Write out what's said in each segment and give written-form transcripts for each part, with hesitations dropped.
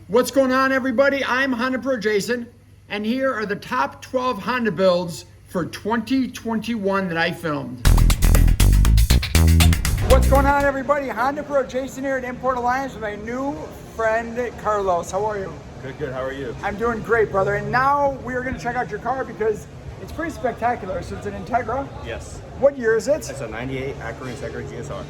What's going on, everybody? I'm Honda Pro Jason, and here are the top 12 Honda builds for 2021 that I filmed. What's going on, everybody? Honda Pro Jason here at Import Alliance with my new friend Carlos. How are you? Good. How are you? I'm doing great, brother. And now we're going to check out your car because it's pretty spectacular. So it's an Integra. Yes. What year is it? It's a 98 Acura Integra GSR.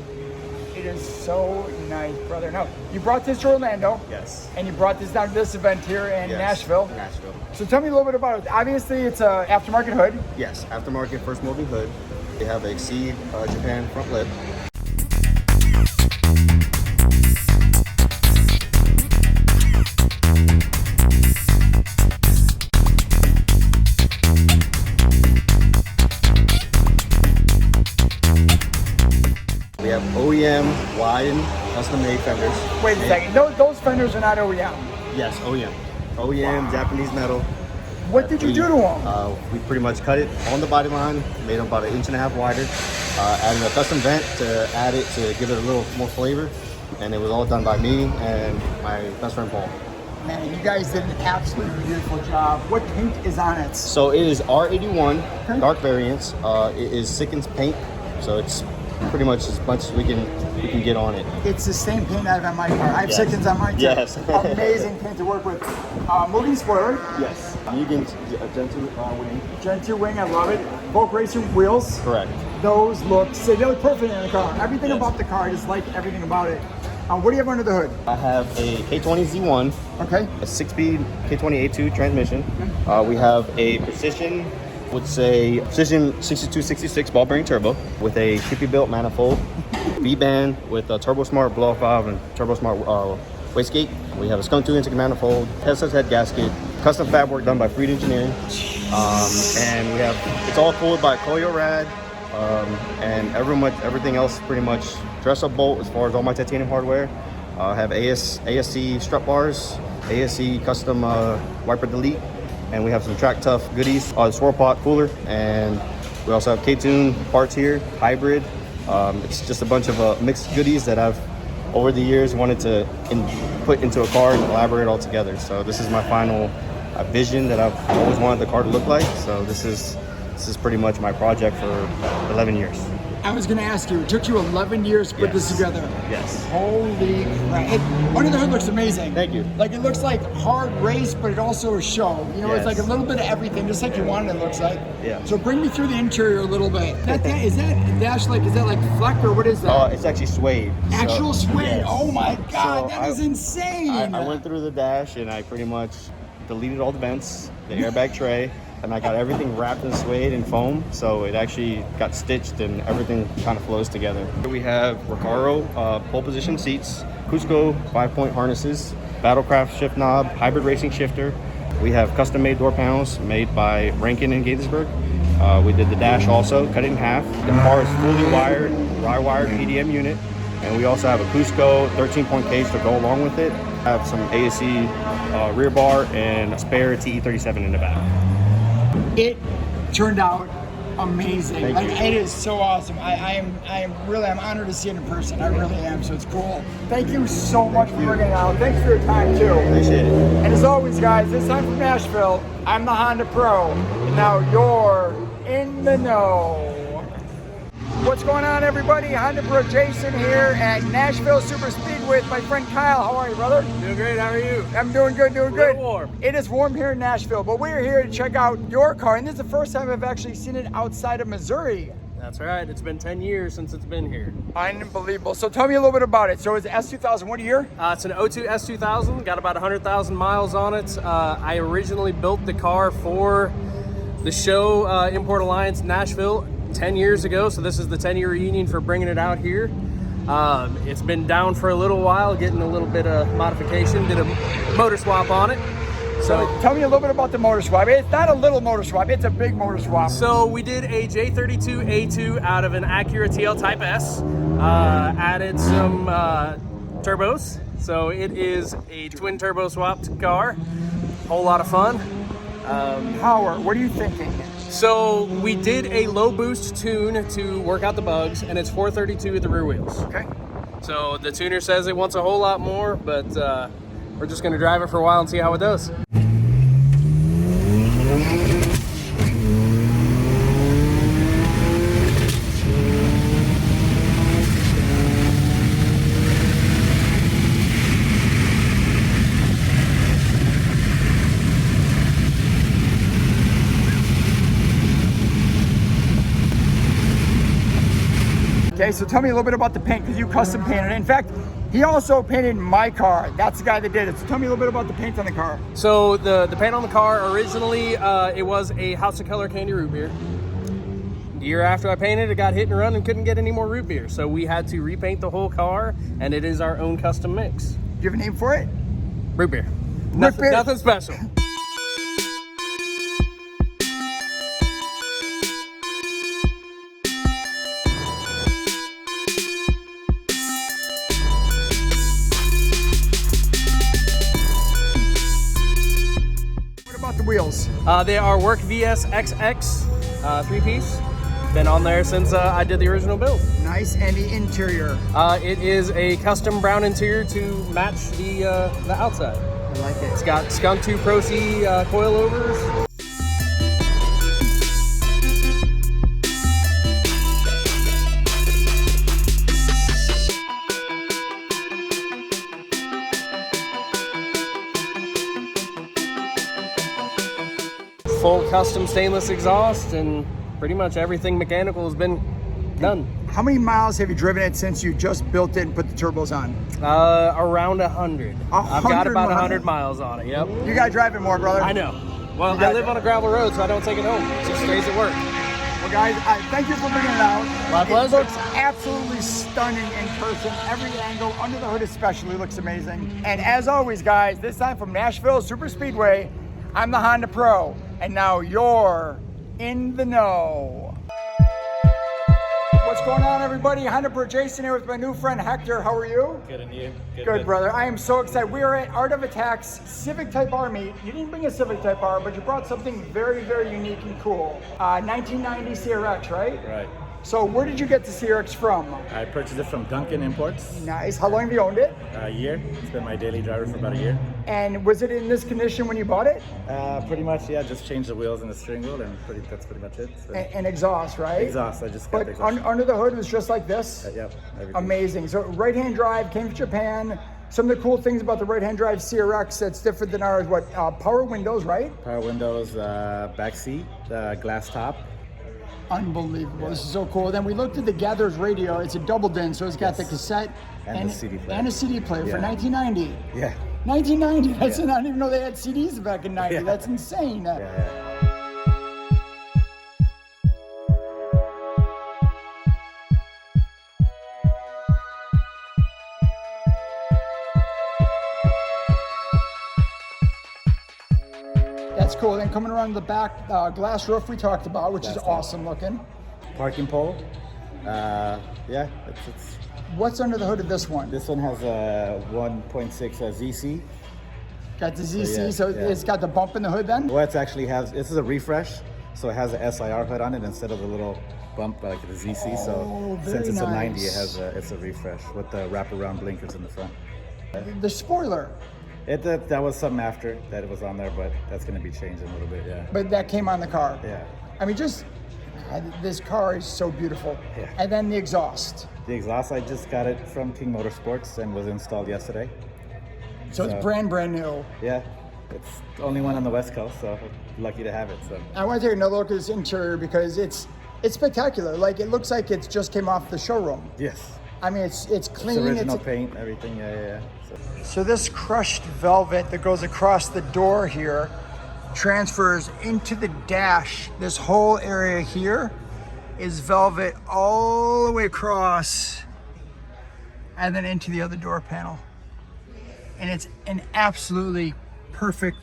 It is so nice, brother. Now, you brought this to Orlando. Yes. And you brought this down to this event here in Nashville. Nashville. So tell me a little bit about it. Obviously, it's a aftermarket hood. Yes, aftermarket first moving hood. They have a Exceed Japan front lip. We have OEM wide custom-made fenders. Wait a second. Those fenders are not OEM. Yes, OEM. OEM, Japanese metal. What did you do to them? We pretty much cut it on the body line, made them about 1.5 inches wider, added a custom vent to add it to give it a little more flavor. And it was all done by me and my best friend Paul. Man, you guys did an absolutely beautiful job. What paint is on it? So it is R81, dark variants. It is Sickens paint, so it's pretty much as much as we can get on it. It's the same paint I have on my car. I have Sickens on mine too. Yes. Amazing paint to work with. Mugen spoiler. Yes. Mugen wing. Gen 2 wing, I love it. Volk Racer wheels. Correct. Those look perfect in the car. Everything about the car, I just like everything about it. What do you have under the hood? I have a K20 Z1. Okay. A 6-speed K20 A2 transmission. We have a Precision 6266 ball bearing turbo with a Shippy-built manifold, V-band with a Turbo Smart blow-off valve and Turbo Smart wastegate. We have a Skunk 2 intake manifold, Tesla's head gasket, custom fab work done by Freed Engineering, and we have it's all cooled by Koyo Rad, and everything else pretty much dress-up bolt as far as all my titanium hardware. I have ASC strut bars, ASC custom wiper delete. And we have some track tough goodies, swirl pot cooler, and we also have K-Tune parts here, hybrid. It's just a bunch of mixed goodies that I've, over the years, wanted to put into a car and elaborate all together. So this is my final vision that I've always wanted the car to look like. So this is pretty much my project for 11 years. I was going to ask you, it took you 11 years to put this together. Yes. Holy crap. Under the hood looks amazing. Thank you. Like, it looks like hard race, but it also is show. You know, It's like a little bit of everything, just like you wanted it looks like. Yeah. So bring me through the interior a little bit. Is that dash like fleck or what is that? It's actually suede. Actual suede? Yes. Oh my God, So that is insane. I went through the dash and I pretty much deleted all the vents, the airbag tray, and I got everything wrapped in suede and foam, so it actually got stitched and everything kind of flows together. Here we have Recaro pole position seats, Cusco 5-point harnesses, Battlecraft shift knob, hybrid racing shifter. We have custom made door panels made by Rankin and Gaithersburg. We did the dash also, cut it in half. The car is fully wired, dry-wired PDM unit. And we also have a Cusco 13-point case to go along with it. I have some ASC rear bar and a spare TE37 in the back. It turned out amazing. Thank you. It is so awesome. I'm honored to see it in person. I really am. So it's cool. Thank you so much for bringing it out. Thanks for your time too. Appreciate it. And as always, guys, this time from Nashville, I'm the Honda Pro. And now you're in the know. What's going on, everybody? Honda Pro Jason here at Nashville Super Speed with my friend Kyle. How are you, brother? Doing great, how are you? I'm doing good, doing good. Warm. It is warm here in Nashville, but we're here to check out your car, and this is the first time I've actually seen it outside of Missouri. That's right, it's been 10 years since it's been here. Unbelievable. So tell me a little bit about it. So it's S2000, what year? It's an 02 S2000, got about 100,000 miles on it. I originally built the car for the show Import Alliance Nashville 10 years ago, so this is the 10-year reunion for bringing it out here. It's been down for a little while, getting a little bit of modification, did a motor swap on it. So tell me a little bit about the motor swap. It's not a little motor swap, it's a big motor swap. So we did a J32 A2 out of an Acura TL Type S, added some turbos. So it is a twin turbo swapped car, whole lot of fun. Power, what are you thinking? So we did a low boost tune to work out the bugs, and it's 432 at the rear wheels. Okay. So the tuner says it wants a whole lot more, but we're just gonna drive it for a while and see how it does. Okay, so tell me a little bit about the paint, because you custom painted it. In fact, he also painted my car. That's the guy that did it. So tell me a little bit about the paint on the car. So the paint on the car, originally, it was a House of Color candy root beer. The year after I painted it, got hit and run and couldn't get any more root beer. So we had to repaint the whole car, and it is our own custom mix. Do you have a name for it? Root beer. Root beer? Nothing special. Wheels. They are Work VS XX 3-piece. Been on there since I did the original build. Nice. And the interior. It is a custom brown interior to match the outside. I like it. It's got Skunk 2 Pro C coilovers. Full custom stainless exhaust, and pretty much everything mechanical has been done. How many miles have you driven it since you just built it and put the turbos on? Around 100. I've got about 100 miles on it, yep. You gotta drive it more, brother. I know. Well, I live on a gravel road, so I don't take it home. It just stays at work. Well, guys, thank you for bringing it out. My pleasure. It looks absolutely stunning in person. Every angle, under the hood especially, looks amazing. And as always, guys, this time from Nashville Super Speedway, I'm the Honda Pro. And now you're in the know. What's going on, everybody? Honda Pro Jason here with my new friend Hector. How are you? Good, and you? Good, brother. I am so excited. We are at Art of Attack's Civic Type R meet. You didn't bring a Civic Type R, but you brought something very, very unique and cool. 1990 CRX, right? Right. So where did you get the CRX from? I purchased it from Duncan Imports. Nice. How long have you owned it? A year. It's been my daily driver for about a year. And was it in this condition when you bought it? Pretty much, yeah. Just changed the wheels and the steering wheel, and that's pretty much it. So, And exhaust, right? exhaust. I just got the But exhaust. under the hood was just like this? Yep. Everything. Amazing. So right-hand drive, came from Japan. Some of the cool things about the right-hand drive CRX that's different than ours, power windows, right? Power windows, back seat, glass top. Unbelievable. This is so cool. Then we looked at the Gatherers radio. It's a double din, so it's got the cassette And the CD player. And a CD player for Yeah. 1990. Yeah. 1990. I didn't even know they had CDs back in 90. Yeah. That's insane. Yeah. That's cool. Then coming around the back, glass roof we talked about, which is awesome looking. Parking pole. Yeah. It's What's under the hood of this one? This one has a 1.6 ZC. Got the ZC, yeah, so yeah. it's got the bump in the hood then? Well, it actually has. This is a refresh, so it has a SIR hood on it instead of the little bump like the ZC. So very since it's a 90, nice. it's a refresh with the wraparound blinkers in the front. The spoiler, That was something after that it was on there, but that's going to be changing a little bit. Yeah. but that came on the car. Yeah. I mean, God, this car is so beautiful. Yeah. And then the exhaust. The exhaust, I just got it from King Motorsports and was installed yesterday. So it's brand new. Yeah. It's the only one on the West Coast, so lucky to have it. So I want to take another look at this interior because it's spectacular. Like, it looks like it just came off the showroom. yes, I mean, it's clean. it's original paint, everything. Yeah. So this crushed velvet that goes across the door here transfers into the dash. This whole area here is velvet all the way across and then into the other door panel. And it's in absolutely perfect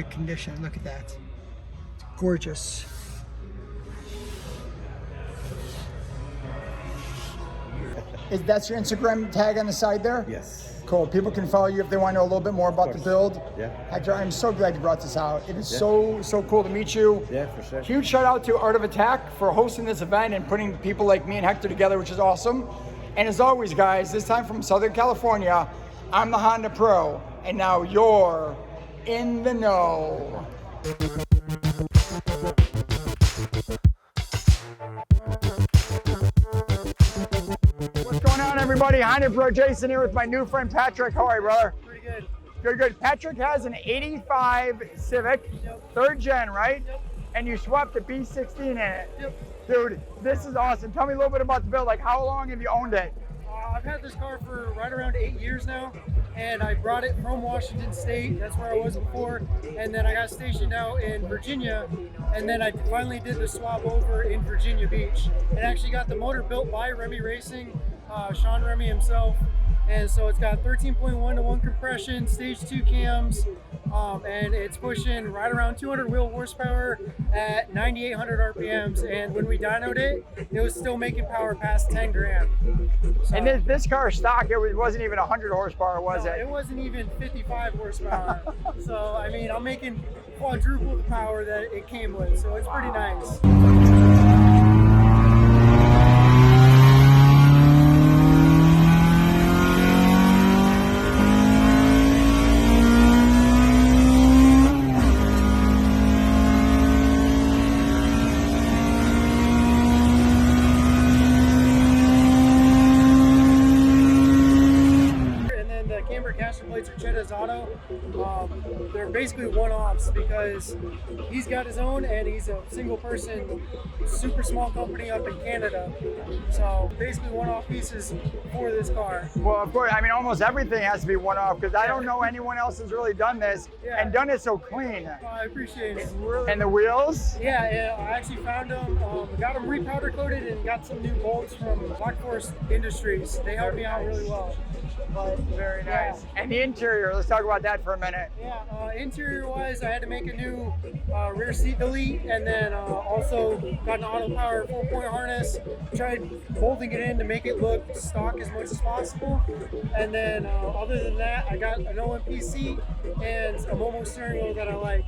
condition. Look at that. It's gorgeous. That's your Instagram tag on the side there? Yes. Cool. People can follow you if they want to know a little bit more about the build. Yeah. Hector, I'm so glad you brought this out. It is so cool to meet you. Yeah, for sure. Huge shout out to Art of Attack for hosting this event and putting people like me and Hector together, which is awesome. And as always, guys, this time from Southern California, I'm the Honda Pro, and now you're in the know. What's going on, everybody? Honda Pro Jason here with my new friend Patrick. How are you, brother? Pretty good. Good, good. Patrick has an 85 Civic, third gen, right? Yep. And you swapped the B16 in it. Yep. Dude, this is awesome. Tell me a little bit about the build. Like, how long have you owned it? I've had this car for right around 8 years now, and I brought it from Washington State. That's where I was before, and then I got stationed out in Virginia, and then I finally did the swap over in Virginia Beach, and actually got the motor built by Remy Racing, Sean Remy himself. And so it's got 13.1 to 1 compression, stage 2 cams, and it's pushing right around 200 wheel horsepower at 9,800 RPMs. And when we dynoed it, it was still making power past 10 grand. So, And this car stock, it wasn't even 100 horsepower, was no, it? it wasn't even 55 horsepower. So, I mean, I'm making quadruple the power that it came with. So it's pretty nice. They're basically one-offs because he's got his own and he's a single person, super small company up in Canada. So basically one-off pieces for this car. Well, of course, I mean, almost everything has to be one-off because I don't know anyone else has really done this and done it so clean. I appreciate it. And the wheels? Yeah, I actually found them, got them repowder coated and got some new bolts from Black Forest Industries. They helped me out really well. But very nice. And the interior, let's talk about that for a minute. Yeah, interior-wise, I had to make a new rear seat delete, and then also got an auto power 4-point harness. Tried molding it in to make it look stock as much as possible. And then other than that, I got an OMP seat and a Momo steering wheel that I like.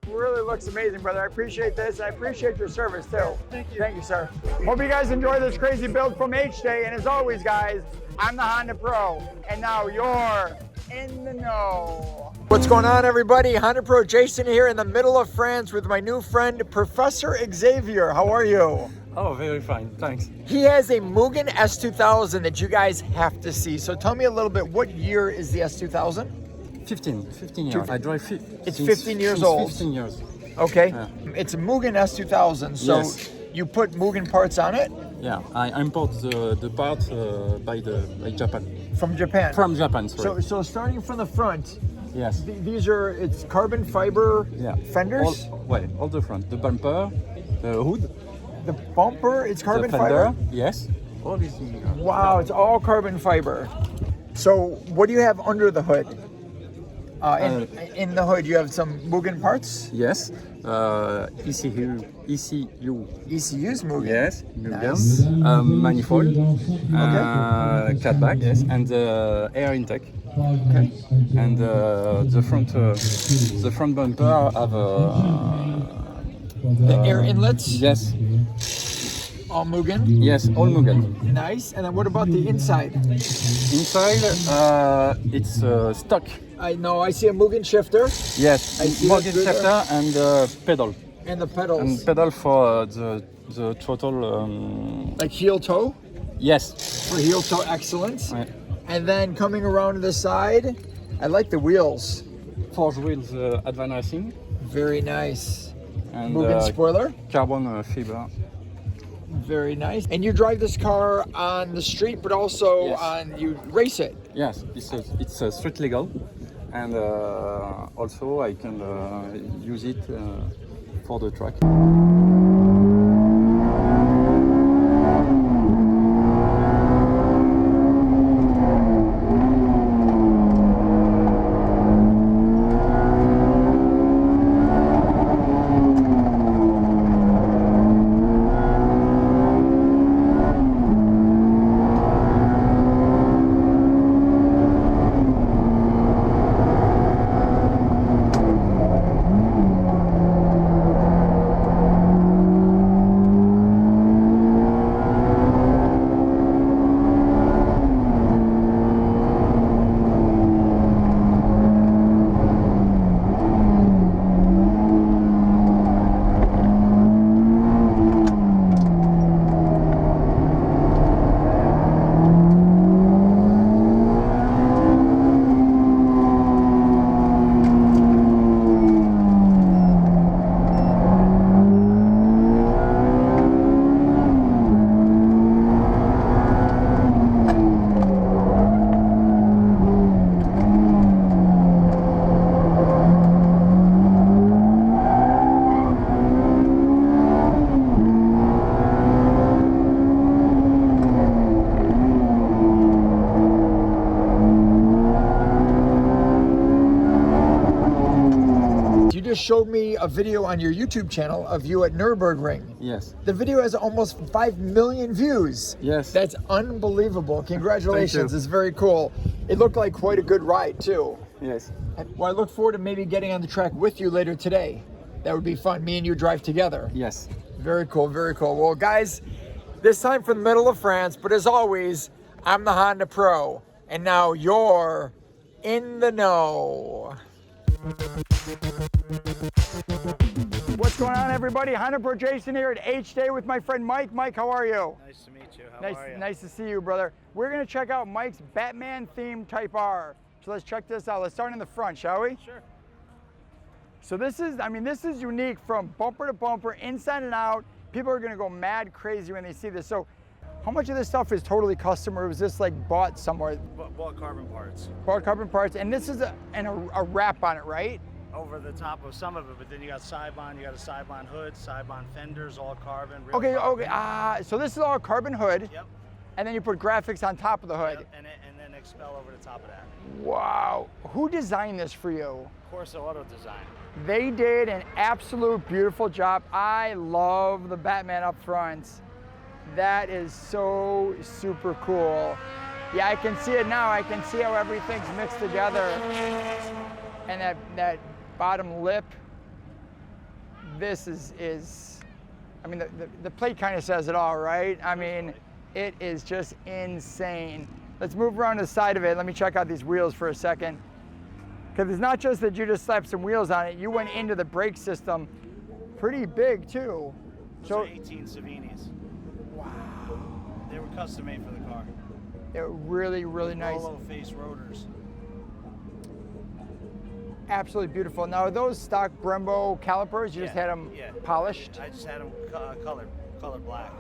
Really looks amazing, brother. I appreciate this. I appreciate your service too. Thank you. Thank you, sir. Hope you guys enjoy this crazy build from H-Day. And as always, guys, I'm the Honda Pro. And now you're in the know. What's going on, everybody? Honda Pro Jason here in the middle of France with my new friend, Professor Xavier. How are you? Oh, very fine, thanks. He has a Mugen S2000 that you guys have to see. So tell me a little bit, what year is the S2000? 15 years. I drive It's 15 years old. 15 years. Okay. Yeah. It's a Mugen S2000. So Yes. you put Mugen parts on it? Yeah, I import the part by Japan. From Japan? From Japan, sorry. So starting from the front, yes. these are, it's carbon fiber fenders? All the front. The bumper, the hood. The bumper, it's carbon the fender, fiber? yes. All is Wow, it's all carbon fiber. So what do you have under the hood? In the hood, you have some Mugen parts? Yes. ECU. ECU's Mugen? Yes. Nice. Manifold. Catback, yes. And air intake. Okay. And the front bumper have The air inlets? yes. All Mugen? Yes, all Mugen. Nice. And then what about the inside? Inside, it's stock. I know, I see a Mugen shifter. Yes, I see Mugen that shifter and pedal. And the pedals. And pedal for the throttle. Like heel toe? Yes. For heel toe excellence. Right. And then coming around to the side, I like the wheels. Forged wheels advanced racing. Very nice. And Mugen spoiler. carbon fiber. Very nice. And you drive this car on the street, but also Yes. you race it. Yes, it's street legal, and also I can use it for the track. just showed me a video on your YouTube channel of you at Nürburgring. Yes. The video has almost 5 million views. Yes. That's unbelievable. Congratulations. Thank you. It's very cool. It looked like quite a good ride too. Yes. Well, I look forward to maybe getting on the track with you later today. That would be fun. Me and you drive together. Yes. Very cool, very cool. Well, guys, this time from the middle of France, but as always, I'm the Honda Pro, and now you're in the know. What's going on, everybody? Honda Pro Jason here at H Day with my friend Mike. Mike, how are you? Nice to meet you. How are you? Nice to see you, brother. We're gonna check out Mike's Batman-themed Type R. So let's check this out. Let's start in the front, shall we? Sure. So this is unique from bumper to bumper, inside and out. People are gonna go mad crazy when they see this. So how much of this stuff is totally custom, or was this like bought somewhere? Bought carbon parts. Bought carbon parts, and this is a wrap on it, right? Over the top of some of it, but then you got Sidebond, you got a Sidebond hood, Sidebond fenders, all carbon. Real Okay, carbon. okay. So this is all carbon hood. Yep. And then you put graphics on top of the hood. Yep. And then Expel over the top of that. Wow. Who designed this for you? Corsa Auto Design. They did an absolute beautiful job. I love the Batman up front. That is so super cool. Yeah, I can see it now. I can see how everything's mixed together. And that bottom lip, this is I mean, the plate kind of says it all, right? I mean, it is just insane. Let's move around to the side of it. Let me check out these wheels for a second. Because it's not just that you just slapped some wheels on it, you went into the brake system pretty big too. Those are 18 Savinis. Wow. They were custom made for the car. They're really, really nice. Polo face rotors. Absolutely beautiful. Now, are those stock Brembo calipers? You just had them polished? I just had them colored black.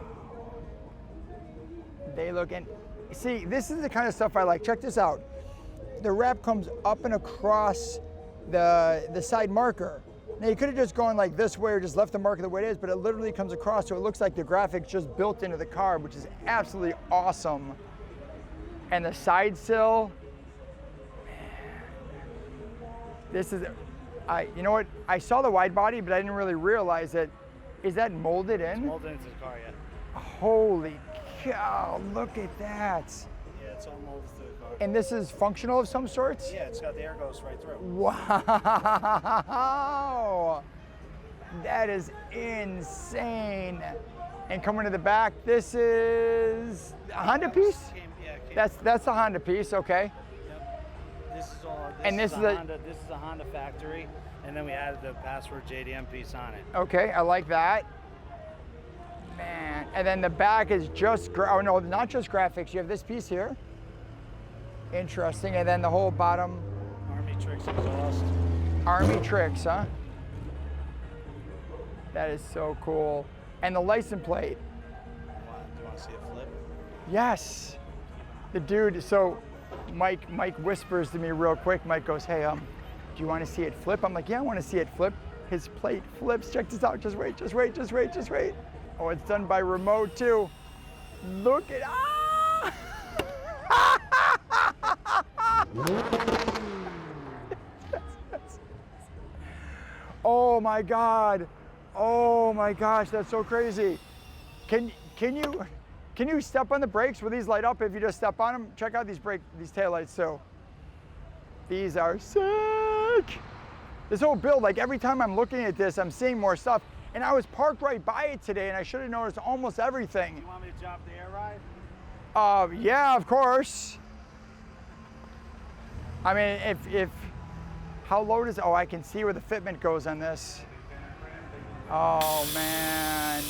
They look, and see, this is the kind of stuff I like. Check this out. The wrap comes up and across the side marker. Now, you could have just gone like this way or just left the marker the way it is, but it literally comes across, so it looks like the graphics just built into the car, which is absolutely awesome. And the side sill, this is, you know what? I saw the wide body, but I didn't really realize it. Is that molded in? It's molded into the car, yeah. Holy cow, look at that. Yeah, it's all molded to the car. And this is functional of some sorts? Yeah, it's got the air goes right through. Wow. That is insane. And coming to the back, this is a Honda piece? That's a Honda piece, okay. This is all. This is a Honda factory, and then we added the password JDM piece on it. Okay, I like that. Man, and then the back is just, oh no, not just graphics. You have this piece here. Interesting, and then the whole bottom. Army Tricks exhaust. Army Tricks, huh? That is so cool. And the license plate. Do you want to see a flip? Yes. The dude, so Mike whispers to me real quick. Mike goes, hey, do you want to see it flip? I'm like, yeah, I want to see it flip. His plate flips. Check this out. Just wait, just wait, just wait, just wait. Oh, it's done by remote too. Look at, Oh my God. Oh my gosh, that's so crazy. Can you step on the brakes? Will these light up if you just step on them? Check out these taillights too. These are sick. This whole build, like every time I'm looking at this, I'm seeing more stuff. And I was parked right by it today and I should have noticed almost everything. You want me to drop the air ride? Yeah, of course. I mean, how low does, I can see where the fitment goes on this. Oh man.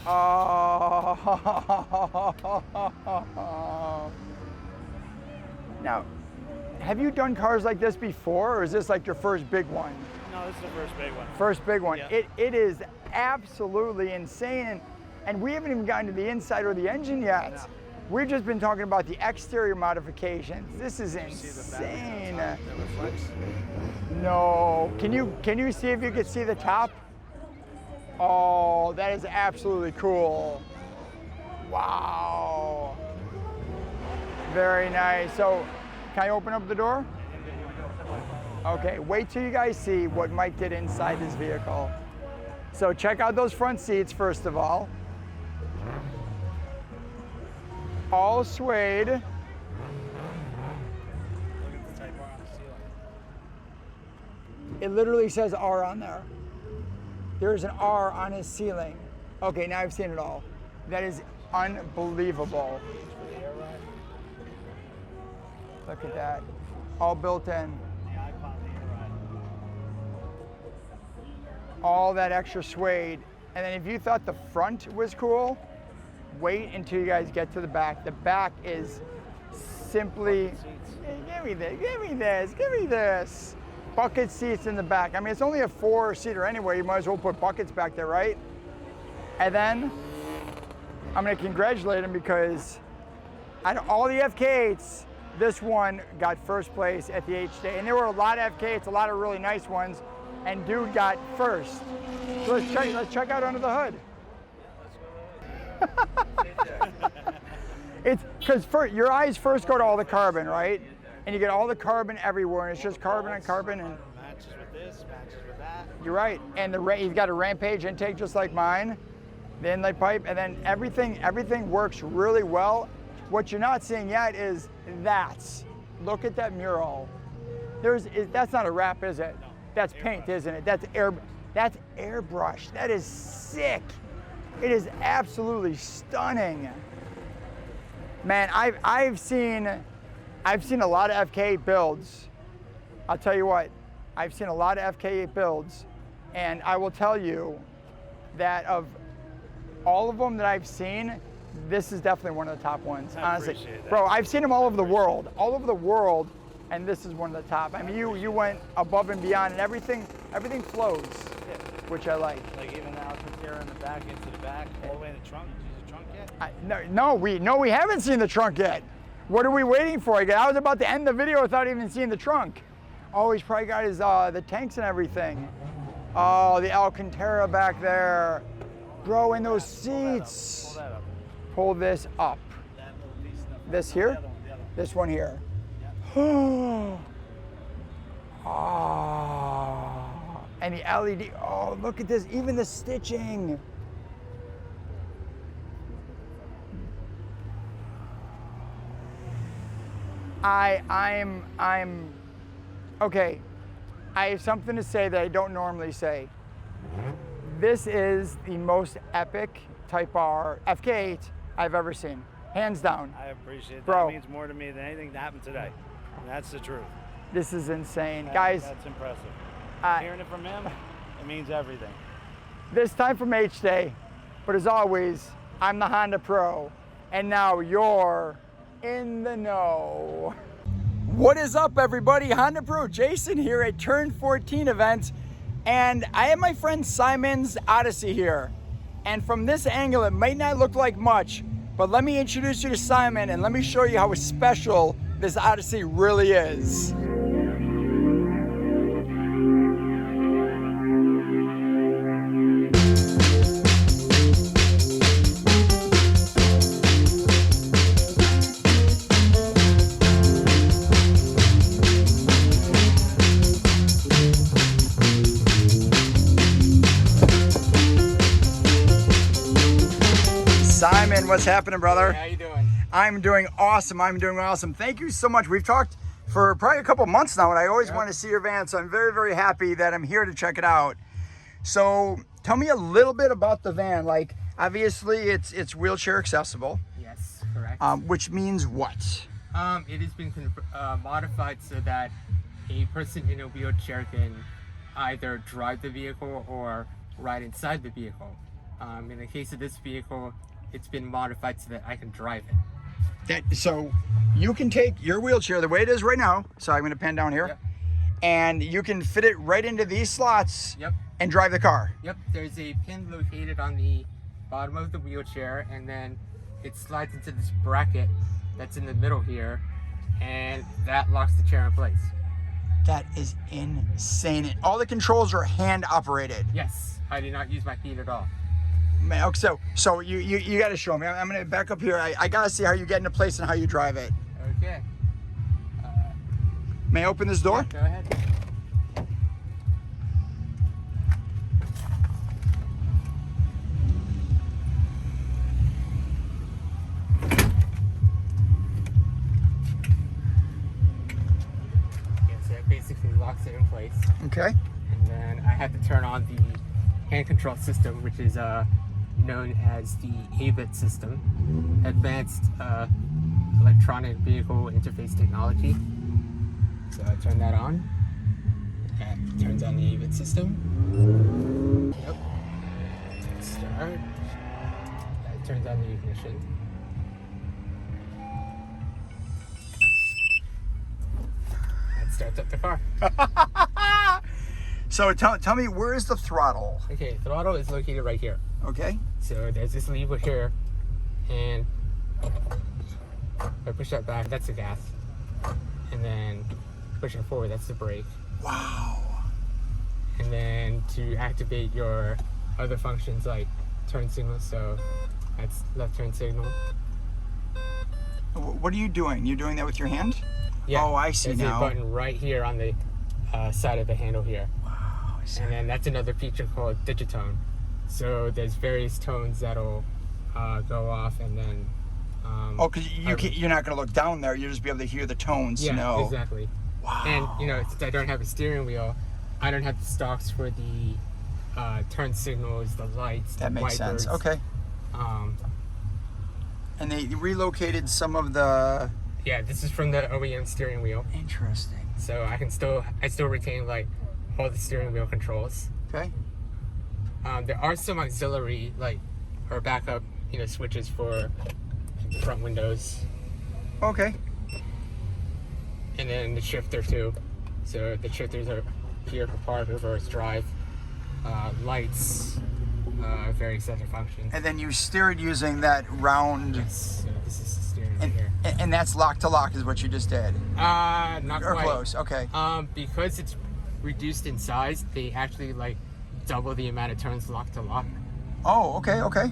Oh. Now, have you done cars like this before, or is this like your first big one? No, this is the first big one. First big one. Yeah. It is absolutely insane, and we haven't even gotten to the inside or the engine yet. No. We've just been talking about the exterior modifications. This is insane. See the battery on top that reflects? No. Can you see if you can see the top? Oh, that is absolutely cool. Wow. Very nice. So, can I open up the door? Okay, wait till you guys see what might get inside this vehicle. So check out those front seats first of all. All suede. Look at the Type R on the ceiling. It literally says R on there. There's an R on his ceiling. Okay, now I've seen it all. That is unbelievable. Look at that. All built in. All that extra suede. And then if you thought the front was cool, wait until you guys get to the back. The back is simply, hey, give me this, give me this, give me this. Bucket seats in the back. I mean, it's only a 4-seater anyway. You might as well put buckets back there, right? And then I'm gonna congratulate him because out of all the FK8s, this one got first place at the H-Day. And there were a lot of FK8s, a lot of really nice ones, and dude got first. So let's check out under the hood. It's because your eyes first go to all the carbon, right? And you get all the carbon everywhere, and it's just carbon on carbon. And Matches with this, matches with that. you're right. And you've got a Rampage intake just like mine, the inlet pipe, and then everything works really well. What you're not seeing yet is that. Look at that mural. That's not a wrap, is it? No, that's paint, isn't it? That's airbrush. That is sick. It is absolutely stunning. Man, I've seen a lot of FK8 builds. I'll tell you what, I've seen a lot of FK8 builds, and I will tell you that of all of them that I've seen, this is definitely one of the top ones, honestly. Appreciate that. Bro, I've seen them all over the world, and this is one of the top. I mean, you went above and beyond, and everything flows, which I like. Like even the Alcantara in the back, into the back, all the way in the trunk. Did you use the trunk yet? No, we haven't seen the trunk yet. What are we waiting for? I was about to end the video without even seeing the trunk. Oh, he's probably got his the tanks and everything. Oh, the Alcantara back there. Bro, in those seats. Pull that up. Pull this up. That little piece up. This here? The other one. This one here. Oh, and the LED. Oh, look at this. Even the stitching. I'm okay. I have something to say that I don't normally say. This is the most epic Type R FK8 I've ever seen, hands down. I appreciate that. Bro. That means more to me than anything that happened today. And that's the truth. This is insane, guys. That's impressive. Hearing it from him, it means everything. This time from H-Day, but as always, I'm the Honda Pro, and now you're in the know. What is up, everybody? Honda Pro Jason here at Turn 14 event, and I have my friend Simon's Odyssey here. And from this angle, it might not look like much, but let me introduce you to Simon and let me show you how special this Odyssey really is. Simon, what's happening, brother? How you doing? I'm doing awesome. I'm doing awesome. Thank you so much. We've talked for probably a couple months now, and I always want to see your van, so I'm very, very happy that I'm here to check it out. So tell me a little bit about the van. Like, obviously, it's wheelchair accessible. Yes, correct. Which means what? It has been modified so that a person in a wheelchair can either drive the vehicle or ride inside the vehicle. In the case of this vehicle, it's been modified so that I can drive it. So you can take your wheelchair the way it is right now. So I'm going to pan down here. Yep. And you can fit it right into these slots. Yep. And drive the car. Yep, there's a pin located on the bottom of the wheelchair, and then it slides into this bracket that's in the middle here, and that locks the chair in place. That is insane. And all the controls are hand operated. Yes, I do not use my feet at all. Man, okay, so you got to show me. I'm going to back up here. I got to see how you get into place and how you drive it. Okay. May I open this door? Go ahead. locks it in place. Okay. And then I had to turn on the hand control system, which is known as the AVIT system, Advanced Electronic Vehicle Interface Technology. So I turn that on. That turns on the AVIT system. Yep. Start. That turns on the ignition. That starts up the car. So tell me, where is the throttle? Okay, throttle is located right here. Okay. So there's this lever here, and if I push that back, that's the gas. And then push it forward, that's the brake. Wow. And then to activate your other functions like turn signal, so that's left turn signal. What are you doing? You're doing that with your hand? Yeah. Oh, I see there's now. a button right here on the side of the handle here. Wow. I see. And then that's another feature called digitone. So there's various tones that'll go off, and then Oh, because you're not going to look down there. You'll just be able to hear the tones. yeah, You know. exactly. Wow. And you know, since I don't have a steering wheel, I don't have the stalks for the turn signals, the lights, That the makes wipers. sense. Okay. And they relocated some of the. Yeah, this is from the OEM steering wheel, Interesting. so I still retain like all the steering wheel controls. Okay. There are some auxiliary or backup, switches for the front windows, Okay. and then the shifter too. So the shifters are here for park, reverse, drive, lights, various other functions. And then you steer it using that round. Yes, so this is the steering wheel And, here. and that's lock to lock is what you just did. Not Or quite. close. Okay. Because it's reduced in size, they actually double the amount of turns lock to lock. Oh, okay. Okay.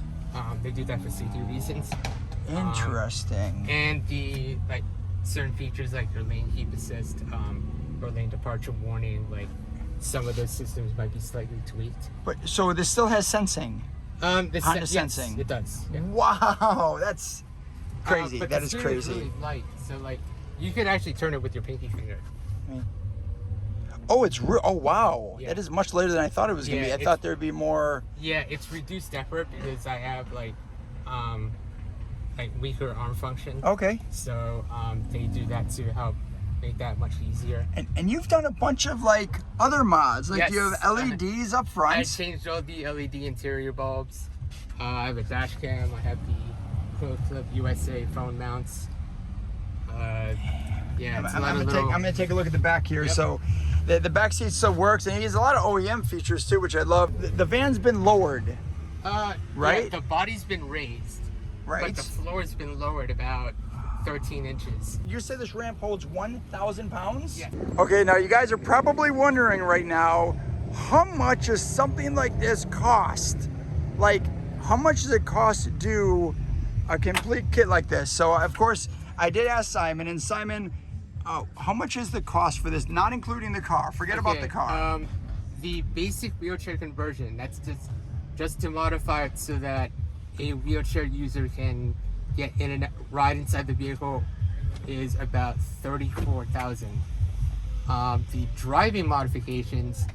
They do that for safety reasons. Interesting. And the certain features like your lane keep assist, or lane departure warning, some of those systems might be slightly tweaked. But so this still has sensing. Honda Honda sensing. It does. Yeah. Wow, that's crazy. But That the is steering crazy. really light, so you could actually turn it with your pinky finger. Oh, it's real. Oh, wow. Yeah. That is much later than I thought it was gonna Yeah, be. I thought there'd be more. Yeah, it's reduced effort because I have weaker arm function. Okay. So they do that to help make that much easier. And you've done a bunch of other mods. Yes. You have LEDs up front. I changed all the LED interior bulbs. I have a dash cam. I have the Close Clip USA phone mounts. Yeah, it's I'm gonna take a look at the back here. Yep. So the back seat still works, and he has a lot of OEM features too, which I love. The van's been lowered. Right? Yeah, the body's been raised. Right. But the floor's been lowered about 13 inches. You said this ramp holds 1,000 pounds? Yeah. Okay, now you guys are probably wondering right now, how much does something like this cost? How much does it cost to do a complete kit like this? So, of course, I did ask Simon, and Simon, how much is the cost for this, not including the car? Forget about the car. The basic wheelchair conversion, that's just to modify it so that a wheelchair user can get in and ride inside the vehicle, is about $34,000. The driving modifications,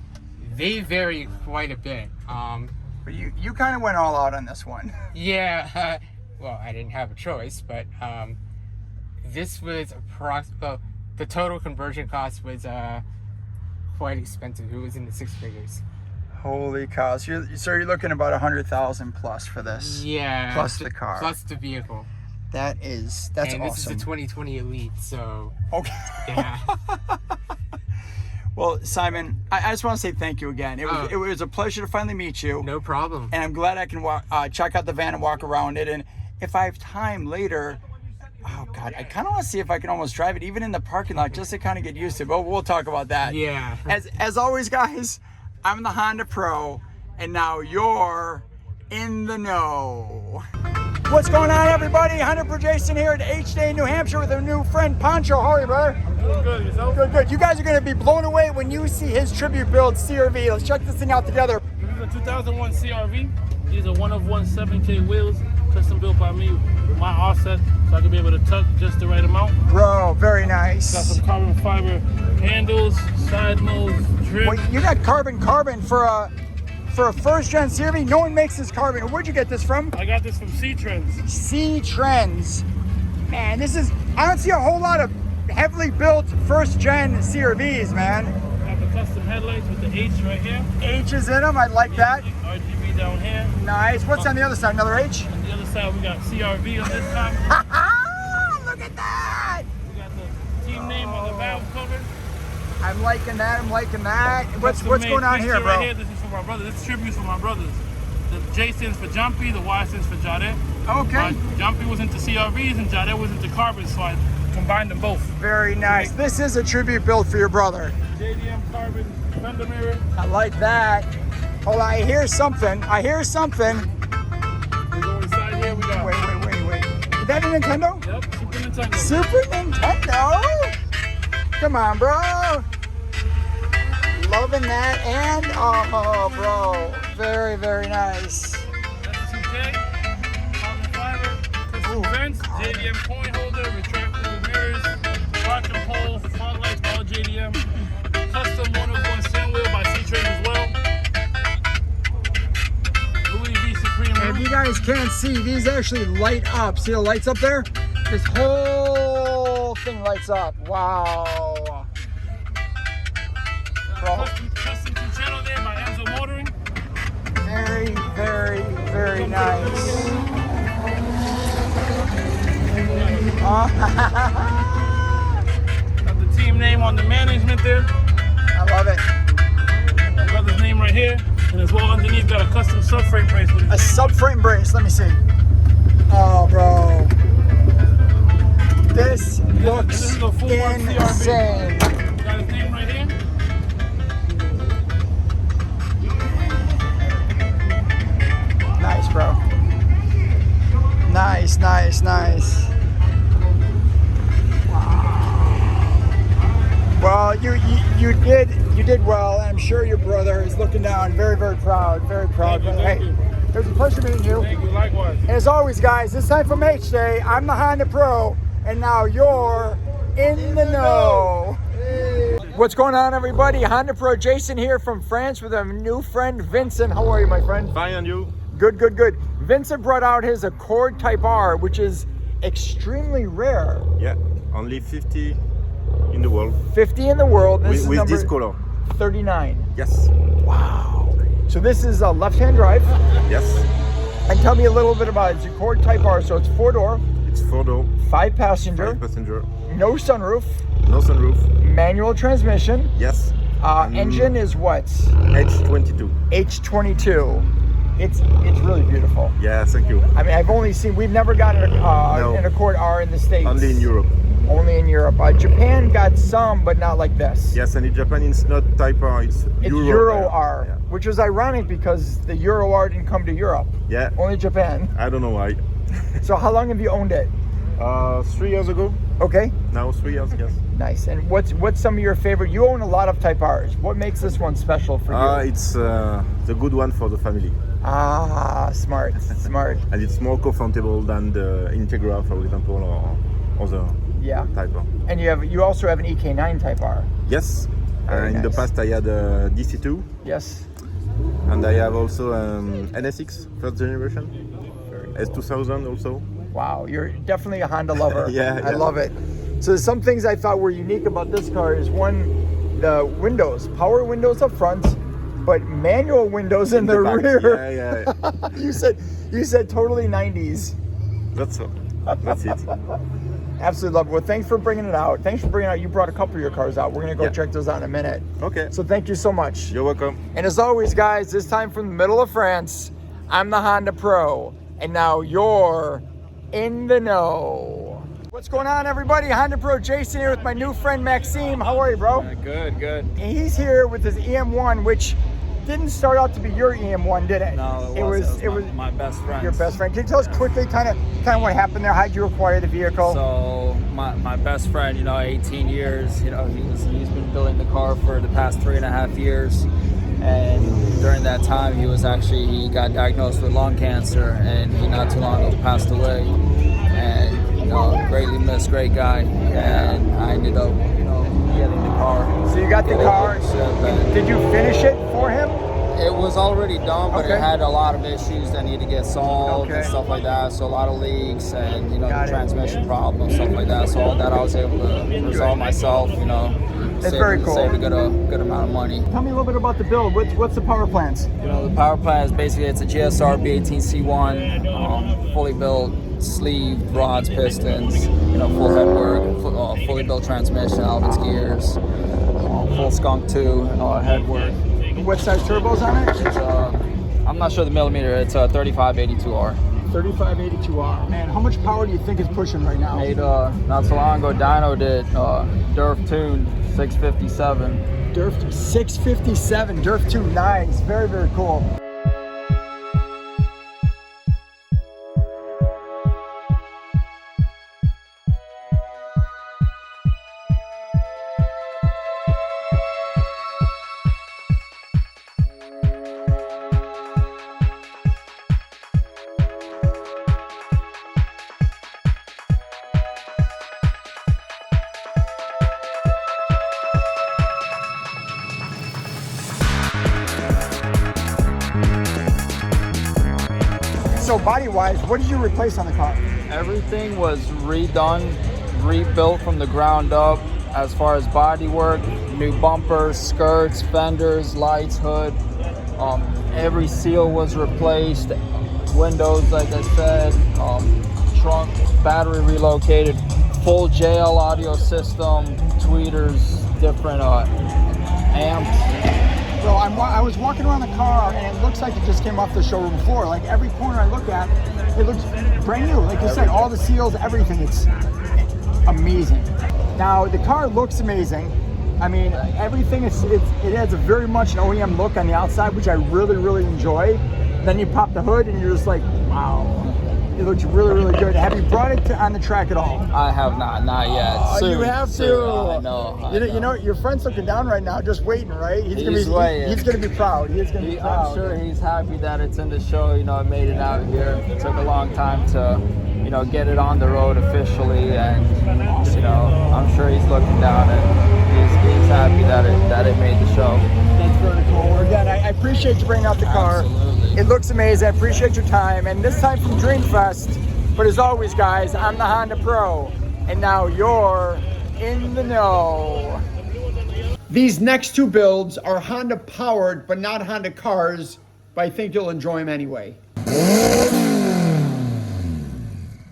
they vary quite a bit. But you kind of went all out on this one. Yeah, well, I didn't have a choice, but this was the total conversion cost was quite expensive. It was in the six figures. Holy cow! So you're looking about 100,000 plus for this. Yeah. Plus the car. Plus the vehicle. That's and awesome. This is a 2020 Elite, so Okay. yeah. Well, Simon, I just want to say thank you again. It was a pleasure to finally meet you. No problem. And I'm glad I can check out the van and walk around it. And if I have time later, oh God, I kind of want to see if I can almost drive it, even in the parking lot, just to kind of get used to it. But we'll talk about that. Yeah. As always, guys, I'm the Honda Pro, and now you're in the know. What's going on, everybody? Honda Pro Jason here at H-Day, New Hampshire with a new friend, Pancho. How are you, brother? Doing good, yourself? Good. You guys are going to be blown away when you see his tribute build CRV. Let's check this thing out together. This is a 2001 CRV. These are one-of-one 7K wheels, custom built by me with my offset, so I can be able to tuck just the right amount. Bro, very nice. Nice. Got some carbon fiber handles, side modes, trim. Well, you got carbon for a first gen CRV. No one makes this carbon. Where'd you get this from? I got this from C-Trends. C-Trends. Man, this is, I don't see a whole lot of heavily built first gen CRVs, man. Got the custom headlights with the H right here. H is in them. I like that. RGB down here. Nice. What's on the other side? Another H? On the other side, we got CRV on this top. Look at that. We got the team name on the valve cover. I'm liking that. I'm liking that. What's Custom going on made here, picture bro? Right here. This is for my brother. This is tributes for my brothers. The J stands for Jumpy, the Y stands for Jade. Okay. Jumpy was into CRVs and Jade was into carbon, so I combined them both. Very nice. This is a tribute build for your brother. JDM carbon fender mirror. I like that. Hold on, I hear something. I hear something. We go inside here. We got. Wait. Is that a Nintendo? Yep, Super Nintendo. Super Nintendo? Come on, bro. Loving that. And, oh, bro. Very, very nice. That's 2K. Carbon fiber. Custom vents. JDM coin holder. Retractable mirrors. Rock and pole. Fog lights. All JDM. Custom monocoin steering wheel by C-Trends as well. Louis V Supreme. If you guys can't see, these actually light up. See the lights up there? This whole thing lights up. Wow. Bro. Custom channel there by Enzo Motoring. Very, very, very nice. Got the team name on the management there. I love it. My brother's name right here. And as well underneath got a custom subframe brace with A subframe brace. Let me see. Oh, bro. This looks is a full one insane. Got his name right here. Nice, bro. Nice. Well, you did well, and I'm sure your brother is looking down, very, very proud, very proud. Thank you. It was a pleasure meeting you. Thank you, likewise. And as always, guys, it's time for H Day. I'm the Honda Pro, and now you're in the know. What's going on, everybody? Honda Pro Jason here from France with a new friend, Vincent. How are you, my friend? Fine, and you? Good. Vincent brought out his Accord Type R, which is extremely rare. Yeah, only 50 in the world. 50 in the world. This is With number this color. 39. Yes. Wow. So this is a left-hand drive. Yes. And tell me a little bit about it. It's Accord Type R, so it's 4-door. It's 4-door. 5-passenger. 5-passenger. No sunroof. No sunroof. Manual transmission. Yes. Engine is what? H22. H22. It's really beautiful. Yeah, thank you. I mean, I've only seen, we've never gotten an Accord R in the States. Only in Europe. Only in Europe. Japan got some, but not like this. Yes, and in Japan it's not Type R, it's Euro R, yeah. which was ironic because the Euro R didn't come to Europe. Yeah. Only Japan. I don't know why. So how long have you owned it? 3 years ago. Okay. Now 3 years, yes. Nice. And what's some of your favorite? You own a lot of Type Rs. What makes this one special for you? It's the good one for the family. Smart. And it's more comfortable than the Integra, for example, or other Type R. And you also have an EK9 Type R. Yes. Very in the nice. past I had a DC2. Yes. And I have also NSX, first generation. S2000 also. Wow, you're definitely a Honda lover. Yeah. I love it. So some things I thought were unique about this car is one, the windows, power windows up front, but manual windows in the rear. Yeah. You said totally 90s. That's it. Absolutely love it. Well, thanks for bringing it out. You brought a couple of your cars out. We're gonna go check those out in a minute. Okay. So thank you so much. You're welcome. And as always, guys, this time from the middle of France, I'm the Honda Pro, and now you're in the know. What's going on, everybody? Honda Pro Jason here with my new friend Maxime. How are you, bro? Good. And he's here with his EM1, which didn't start out to be your EM1, did it? No, it was my best friend. Your best friend. Can you tell us quickly, kind of what happened there? How'd you acquire the vehicle? So my best friend, 18 years. He's been building the car for the past 3.5 years. And during that time, he got diagnosed with lung cancer, and he not too long ago passed away. And greatly missed, great guy. And I ended up got the car. Did you finish it for him? It was already done, but Okay. it had a lot of issues that need to get solved and stuff like that. So a lot of leaks and, you know, the transmission problems, stuff like that. So all that I was able to resolve myself, you know. That's very cool. Save a good amount of money. Tell me a little bit about the build. What's the power plants? You know, the power plant is basically, it's a GSR B18C1, fully built, sleeved rods, pistons, you know, full headwork, fully built transmission, Alvin's gears, full skunk 2 headwork. What size turbos on it? It's I'm not sure the millimeter. It's a 3582R. 3582R. Man, how much power do you think it's pushing right now? Made not so long ago, Dyno did Durf tuned 657. Durf 657. Durf 2, nice. Very, very cool. So body-wise, what did you replace on the car? Everything was redone, rebuilt from the ground up as far as body work, new bumpers, skirts, fenders, lights, hood. Every seal was replaced, windows, like I said, trunk, battery relocated, full JL audio system, tweeters, different amps. Well, I was walking around the car and it looks like it just came off the showroom floor. Like every corner I look at, it looks brand new. Like you said, all the seals, everything, it's amazing. Now, the car looks amazing. I mean, everything, it has a very much an OEM look on the outside, which I really, really enjoy. Then you pop the hood and you're just like, wow. It looks really, really good. Have you brought it on the track at all? I have not yet. You have to. I know. You know, your friend's looking down right now, just waiting, right? He's gonna be proud. He's gonna be proud. I'm sure he's happy that it's in the show. You know, I made it out here. It took a long time to, you know, get it on the road officially, and you know, I'm sure he's looking down and he's happy that it made the show. That's very cool. Again, I appreciate you bringing out the car. Absolutely. It looks amazing. I appreciate your time, and this time from Dreamfest. But as always, guys, I'm the Honda Pro, and now you're in the know. These next two builds are Honda powered, but not Honda cars, but I think you'll enjoy them anyway.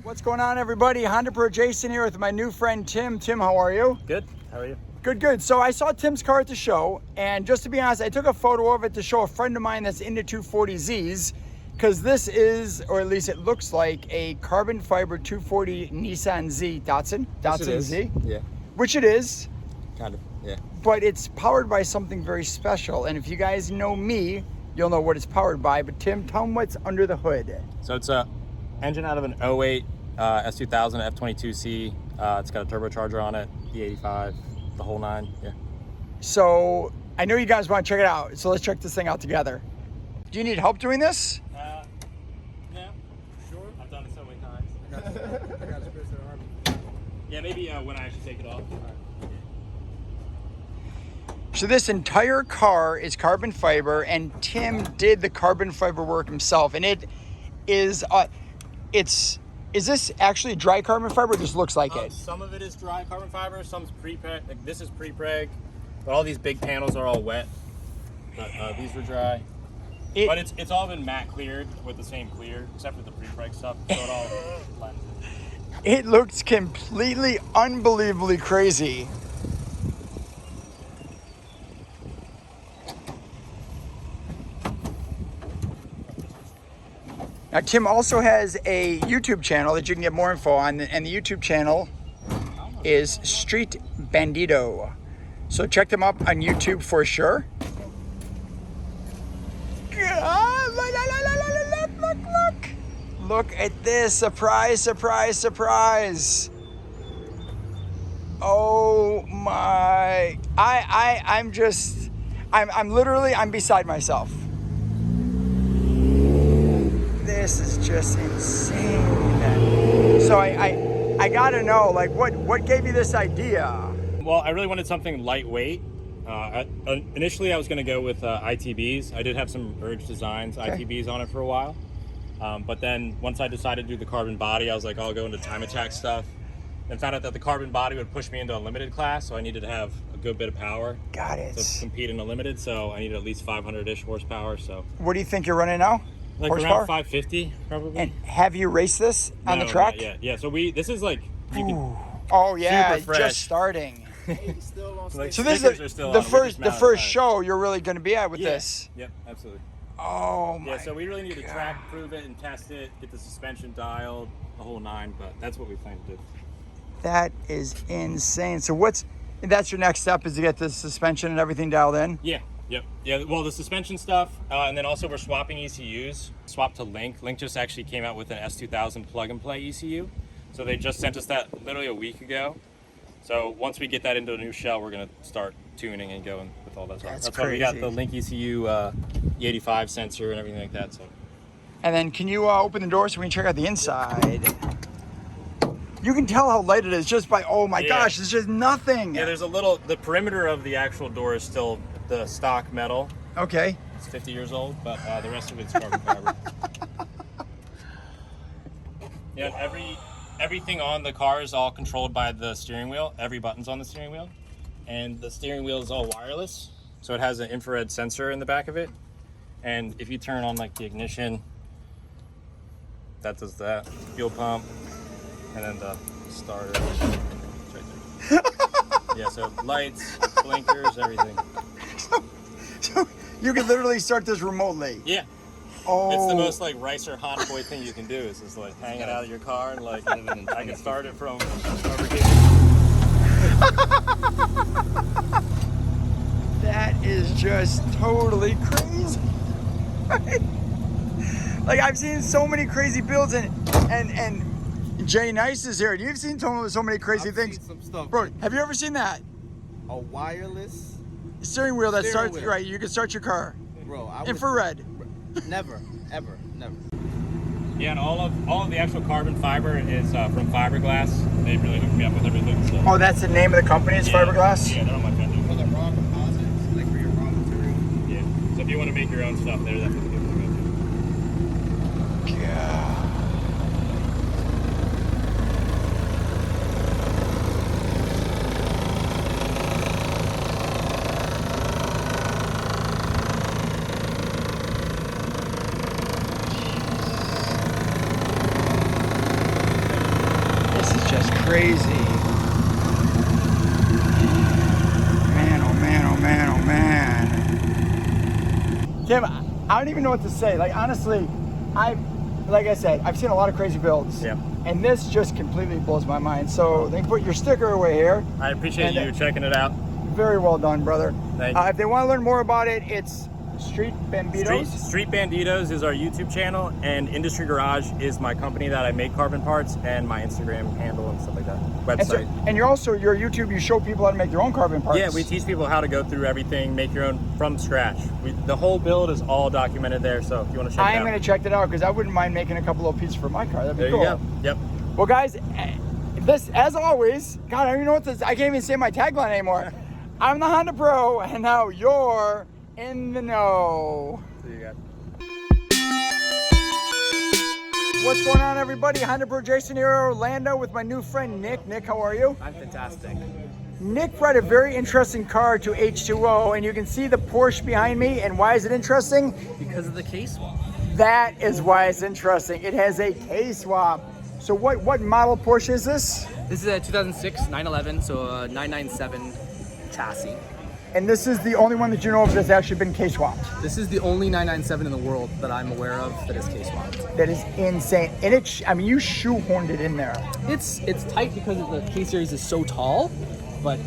What's going on, everybody? Honda Pro Jason here with my new friend Tim. Tim, how are you? Good. How are you? Good, good. So I saw Tim's car at the show, and just to be honest, I took a photo of it to show a friend of mine that's into 240Zs, because this is, or at least it looks like, a carbon fiber 240 Nissan Z, Datsun Z. Yeah. Which it is. Kind of, yeah. But it's powered by something very special, and if you guys know me, you'll know what it's powered by. But Tim, tell them what's under the hood. So it's a engine out of an 08 S2000 F22C. It's got a turbocharger on it, E85. The whole 9, yeah. So I know you guys want to check it out, so let's check this thing out together. Do you need help doing this? Yeah, sure. I've done it so many times. Yeah, maybe when I actually take it off. So this entire car is carbon fiber, and Tim did the carbon fiber work himself, and it is is this actually dry carbon fiber, or just looks like it? Some of it is dry carbon fiber, some's pre-preg. Like this is pre-preg, but all these big panels are all wet. But these were dry. But it's all been matte cleared with the same clear, except for the pre-preg stuff, so it all blends in. It looks completely, unbelievably crazy. Now, Tim also has a YouTube channel that you can get more info on, and the YouTube channel is Street Bandito. So check them up on YouTube for sure. Look. Look at this. Surprise, surprise, surprise. Oh my. I'm literally beside myself. This is just insane. So I gotta know, like, what gave you this idea? Well, I really wanted something lightweight. Initially, I was going to go with ITBs. I did have some Urge Designs ITBs on it for a while. But then once I decided to do the carbon body, I was like, I'll go into time attack stuff. And found out that the carbon body would push me into a limited class, so I needed to have a good bit of power. Got it. To compete in a limited, so I needed at least 500-ish horsepower. So. What do you think you're running now? Like horsepower? around 550, probably. And have you raced this on the track? Yeah. So this is like, you can. Oh yeah, super fresh. just starting. Like so this is the first show you're really going to be at with this. Yep, absolutely. Oh my. Yeah, so we really need to track, prove it, and test it, get the suspension dialed, the whole nine. But that's what we plan to do. That is insane. So that's your next step, is to get the suspension and everything dialed in? Yeah. Yep. Yeah. Well, the suspension stuff, and then also we're swapping ECUs. Swap to Link. Link just actually came out with an S2000 plug-and-play ECU. So they just sent us that literally a week ago. So once we get that into a new shell, we're gonna start tuning and going with all that stuff. That's why we got the Link ECU, E85 sensor and everything like that. So. And then can you open the door so we can check out the inside? You can tell how light it is just by, oh my gosh, there's just nothing. Yeah, there's the perimeter of the actual door is still the stock metal. Okay. It's 50 years old, but the rest of it's carbon fiber. Yeah, everything on the car is all controlled by the steering wheel. Every button's on the steering wheel. And the steering wheel is all wireless. So it has an infrared sensor in the back of it. And if you turn on like the ignition, that does that. Fuel pump. And then the starter. It's right there. Yeah, so lights, blinkers, everything. So you can literally start this remotely? Yeah. Oh. It's the most like Ricer Honda boy thing you can do. Is just like hang it out of your car and like I can start it from over here. That is just totally crazy. Like I've seen so many crazy builds and Jay Nice is here. You've seen so many crazy things. Seen some stuff. Bro, have you ever seen that? A wireless steering wheel that starts, right, you can start your car. Bro, infrared. Never, ever, never. Yeah, and all of the actual carbon fiber is from Fiberglass. They really hooked me up with everything. So. Oh, that's the name of the company, is Fiberglass? Yeah, they're on my fender. For the raw composites, like for your raw material. Yeah, so if you want to make your own stuff there, that's what the people go to. Yeah. Crazy. Man, oh man, oh man, oh man. Tim, I don't even know what to say. Like, honestly, like I said, I've seen a lot of crazy builds. Yeah. And this just completely blows my mind. So they put your sticker away here. I appreciate you checking it out. Very well done, brother. Thank you. If they want to learn more about it, it's Street Banditos? Street Banditos is our YouTube channel, and Industry Garage is my company that I make carbon parts, and my Instagram handle and stuff like that. Website. And you're also, your YouTube, you show people how to make their own carbon parts. Yeah, we teach people how to go through everything, make your own from scratch. The whole build is all documented there, so if you want to check it out. I am going to check that out because I wouldn't mind making a couple of pieces for my car. That'd be cool. There you go. Yep. Well, guys, this, as always, God, I don't even know what this, I can't even say my tagline anymore. I'm the Honda Pro, and now you're in the know. See you guys. What's going on, everybody? Honda Pro Jason here in Orlando with my new friend Nick. Nick, how are you? I'm fantastic. Nick brought a very interesting car to H2O, and you can see the Porsche behind me. And why is it interesting? Because of the K-swap. That is why it's interesting. It has a K-swap. So what model Porsche is this? This is a 2006 911, so a 997 chassis. And this is the only one that you know of that's actually been K-swapped? This is the only 997 in the world that I'm aware of that is K-swapped. That is insane. And I mean, you shoehorned it in there. It's tight because the K-Series is so tall, but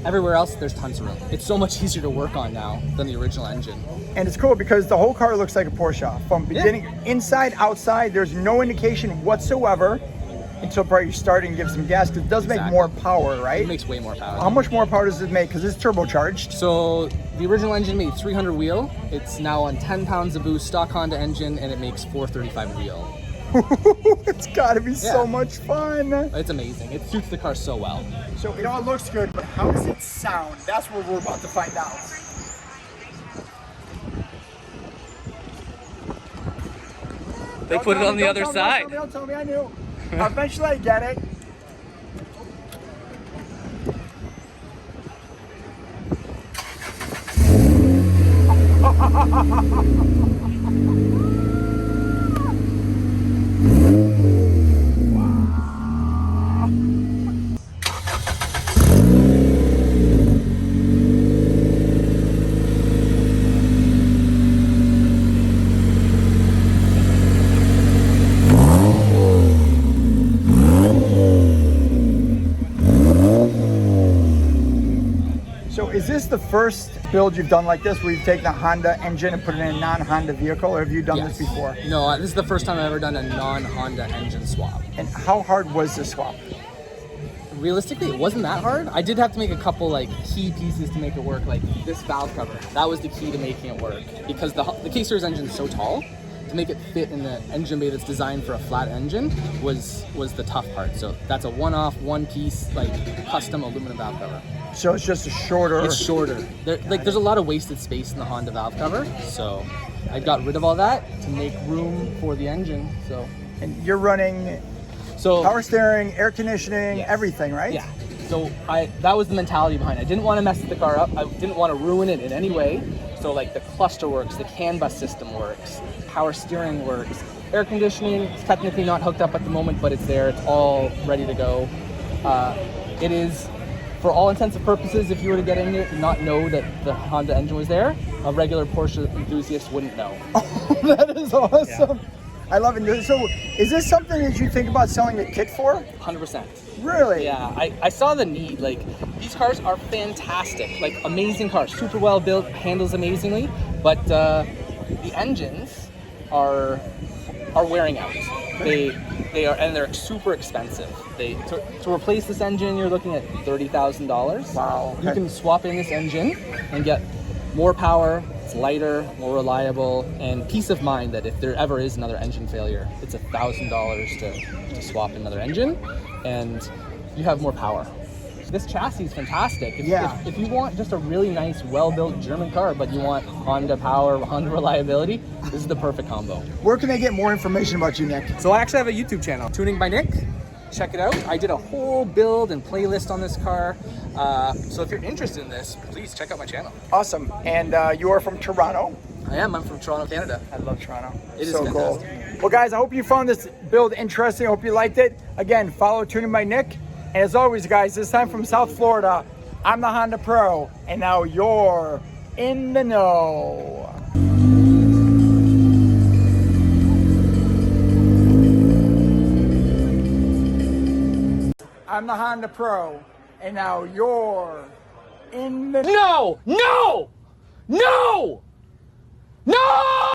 everywhere else there's tons of room. It's so much easier to work on now than the original engine. And it's cool because the whole car looks like a Porsche. From beginning, inside, outside, there's no indication whatsoever until probably you start and give some gas, because it does make more power, right? It makes way more power. How much more power does it make? Because it's turbocharged. So the original engine made 300 wheel. It's now on 10 pounds of boost, stock Honda engine, and it makes 435 wheel. It's gotta be so much fun. It's amazing. It suits the car so well. So it all looks good, but how does it sound? That's what we're about to find out. They put it on the other side. Don't tell me, I knew. Eventually I get it. So is this the first build you've done like this, where you've taken a Honda engine and put it in a non-Honda vehicle, or have you done this before? No, this is the first time I've ever done a non-Honda engine swap. And how hard was the swap? Realistically, it wasn't that hard. I did have to make a couple like key pieces to make it work, like this valve cover. That was the key to making it work, because the K-Series engine is so tall. To make it fit in the engine bay that's designed for a flat engine was the tough part. So that's a one-off, one-piece, like custom aluminum valve cover. So it's just a shorter. It's shorter. There's a lot of wasted space in the Honda valve cover, so I got rid of all that to make room for the engine. So. And you're running power steering, air conditioning, everything, right? Yeah. So that was the mentality behind it. I didn't want to mess the car up. I didn't want to ruin it in any way. So like the cluster works, the CAN bus system works, power steering works. Air conditioning is technically not hooked up at the moment, but it's there. It's all ready to go. It is, for all intents and purposes, if you were to get in it and not know that the Honda engine was there, a regular Porsche enthusiast wouldn't know. Oh, that is awesome. Yeah. I love it. So is this something that you think about selling a kit for? 100%. Really? Yeah, I saw the need. Like, these cars are fantastic, like amazing cars, super well built, handles amazingly, but the engines are wearing out. They are, and they're super expensive. To replace this engine, you're looking at $30,000. Wow. Okay. You can swap in this engine and get more power. It's lighter, more reliable, and peace of mind that if there ever is another engine failure, it's $1,000 to swap another engine, and you have more power. This chassis is fantastic. If you want just a really nice, well-built German car, but you want Honda power, Honda reliability, this is the perfect combo. Where can they get more information about you, Nick? So I actually have a YouTube channel, Tuning by Nick. Check it out. I did a whole build and playlist on this car. So if you're interested in this, please check out my channel. Awesome. And you are from Toronto? I am. I'm from Toronto, Canada. I love Toronto. It is so fantastic. Cool. Well, guys, I hope you found this build interesting. I hope you liked it. Again, follow Tuning by Nick. And as always, guys, this time from South Florida, I'm the Honda Pro, and now you're in the know. I'm the Honda Pro, and now you're in the... No! No! No! No!